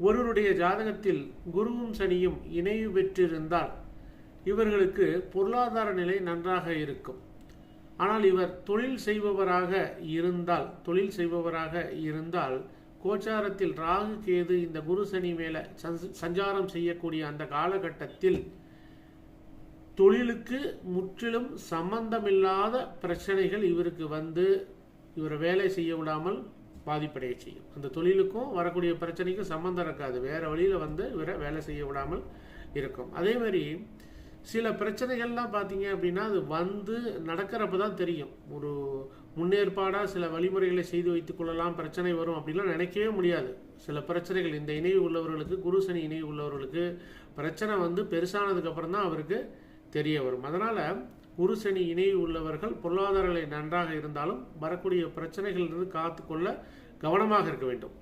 ஒருவருடைய ஜாதகத்தில் குருவும் சனியும் இணைவு பெற்றிருந்தால் இவர்களுக்கு பொருளாதார நிலை நன்றாக இருக்கும். ஆனால் இவர் தொழில் செய்பவராக இருந்தால் கோச்சாரத்தில் ராகு கேது இந்த குரு சனி மேல சஞ்சாரம் செய்யக்கூடிய அந்த காலகட்டத்தில் தொழிலுக்கு முற்றிலும் சம்பந்தமில்லாத பிரச்சனைகள் இவருக்கு வந்து இவரை வேலை செய்ய விடாமல் பாதிப்படைய செய்யும். அந்த தொழிலுக்கும் வரக்கூடிய பிரச்சனைக்கும் சம்பந்தம் இருக்காது, வேற வழியில வந்து இவரை வேலை செய்ய விடாமல் இருக்கும். அதே மாதிரி சில பிரச்சனைகள்லாம் பார்த்தீங்க அப்படின்னா அது வந்து நடக்கிறப்ப தான் தெரியும். ஒரு முன்னேற்பாடாக சில வழிமுறைகளை செய்து வைத்துக் கொள்ளலாம், பிரச்சனை வரும் அப்படின்லாம் நினைக்கவே முடியாது. சில பிரச்சனைகள் இந்த இணைவு உள்ளவர்களுக்கு, குரு சனி இணைவு உள்ளவர்களுக்கு பிரச்சனை வந்து பெருசானதுக்கு அப்புறம் தான் அவருக்கு தெரிய வரும். அதனால குரு சனி இணைவு உள்ளவர்கள் பொருளாதார நிலை நன்றாக இருந்தாலும் வரக்கூடிய பிரச்சனைகளிலிருந்து காத்துக்கொள்ள கவனமாக இருக்க வேண்டும்.